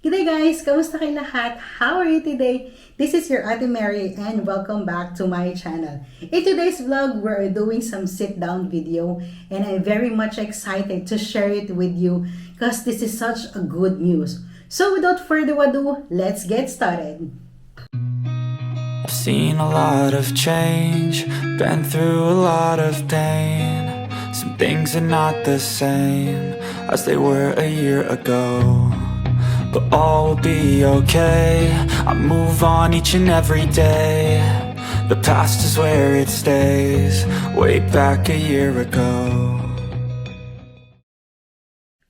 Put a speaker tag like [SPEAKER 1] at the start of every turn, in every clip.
[SPEAKER 1] G'day guys! Kamusta kayo lahat? How are you today? This is your Ate Mary and welcome back to my channel. In today's vlog, we're doing some sit-down video and I'm very much excited to share it with you because this is such a good news. So without further ado, let's get started.
[SPEAKER 2] I've seen a lot of change, been through a lot of pain. Some things are not the same as they were a year ago, but all will be okay. I move on each and every day. The past is where it stays, way back a year ago.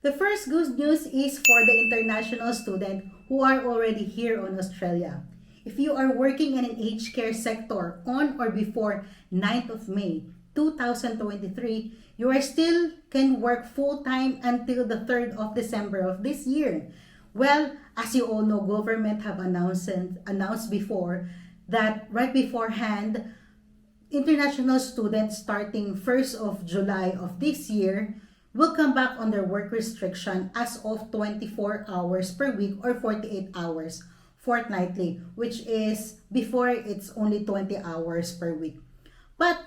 [SPEAKER 1] The first good news is for the international student who are already here on Australia. If you are working in an aged care sector on or before 9th of May 2023, you are still can work full-time until the 3rd of December of this year. Well, as you all know, government have announced before that right beforehand, international students starting 1st of July of this year will come back on their work restriction as of 24 hours per week or 48 hours fortnightly, which is before it's only 20 hours per week. But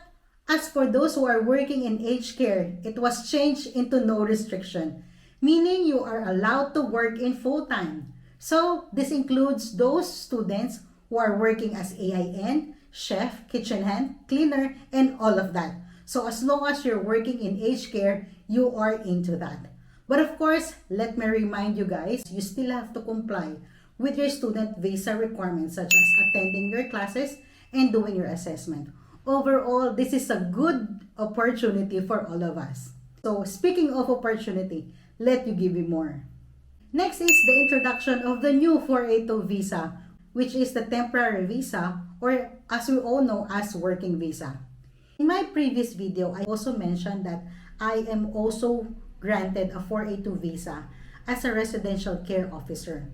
[SPEAKER 1] as for those who are working in aged care, it was changed into no restriction, meaning you are allowed to work in full time. So this includes those students who are working as AIN, chef, kitchen hand, cleaner, and all of that. So as long as you're working in aged care, you are into that. But of course, let me remind you guys, you still have to comply with your student visa requirements such as attending your classes and doing your assessment. Overall, this is a good opportunity for all of us. So speaking of opportunity, let me give you more. Next is the introduction of the new 482 visa, which is the temporary visa or as we all know as working visa. In my previous video, I also mentioned that I am also granted a 482 visa as a residential care officer.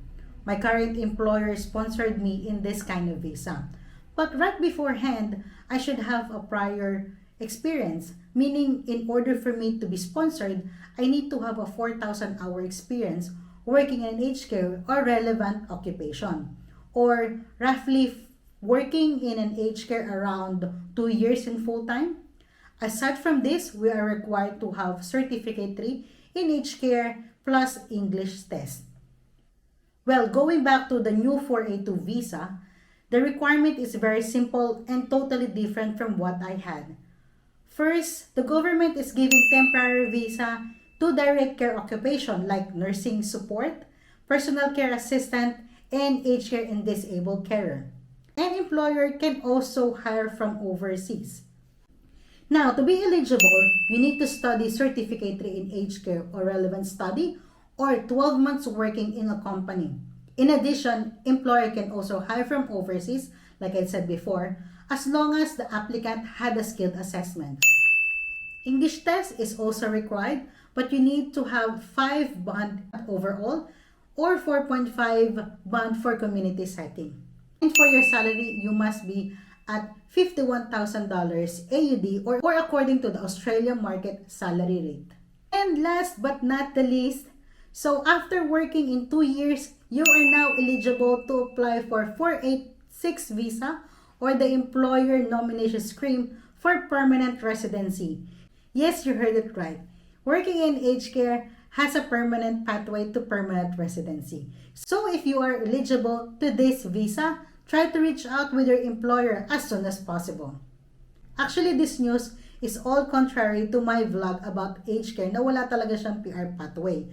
[SPEAKER 1] My current employer sponsored me in this kind of visa. But right beforehand, I should have a prior experience, meaning in order for me to be sponsored, I need to have a 4,000 hour experience working in aged care or relevant occupation, or roughly working in an aged care around 2 years in full time. Aside from this, we are required to have Certificate 3 in aged care plus English test. Well, going back to the new 482 visa, the requirement is very simple and totally different from what I had. First, the government is giving temporary visa to direct care occupation like nursing support, personal care assistant, and aged care and disabled carer. An employer can also hire from overseas. Now, to be eligible, you need to study Certificate 3 in aged care or relevant study or 12 months working in a company. In addition, employer can also hire from overseas, like I said before, as long as the applicant had a skilled assessment. English test is also required, but you need to have 5 band overall or 4.5 band for community setting. And for your salary, you must be at $51,000 AUD or according to the Australian market salary rate. And last but not the least, so after working in 2 years, you are now eligible to apply for 486 visa or the employer nomination scheme for permanent residency. Yes, you heard it right. Working in aged care has a permanent pathway to permanent residency. So if you are eligible to this visa, try to reach out with your employer as soon as possible. Actually, this news is all contrary to my vlog about aged care na wala talaga siyang PR pathway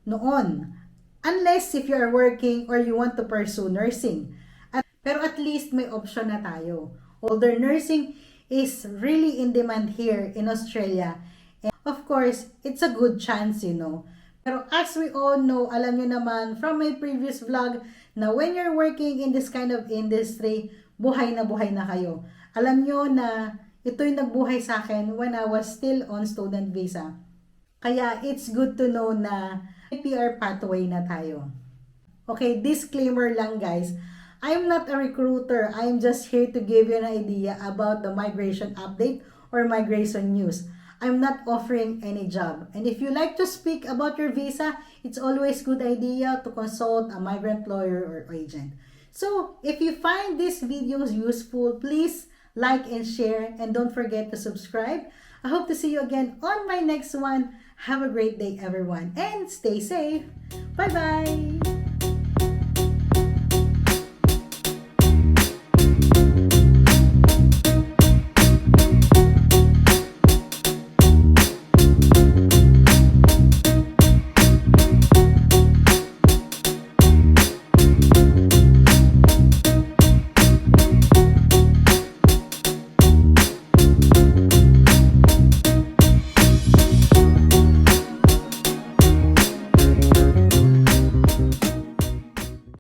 [SPEAKER 1] noon. Unless if you are working or you want to pursue nursing. Pero at least may option na tayo. Although nursing is really in demand here in Australia. And of course, it's a good chance, Pero as we all know, alam nyo naman from my previous vlog na when you're working in this kind of industry, buhay na kayo. Alam nyo na ito'y nagbuhay sa akin when I was still on student visa. Kaya it's good to know na may PR pathway na tayo. Okay, disclaimer lang guys. I'm not a recruiter. I'm just here to give you an idea about the migration update or migration news. I'm not offering any job. And if you like to speak about your visa, it's always good idea to consult a migrant lawyer or agent. So, if you find these videos useful, please like and share, and don't forget to subscribe. I hope to see you again on my next one. Have a great day, everyone, and stay safe. Bye-bye!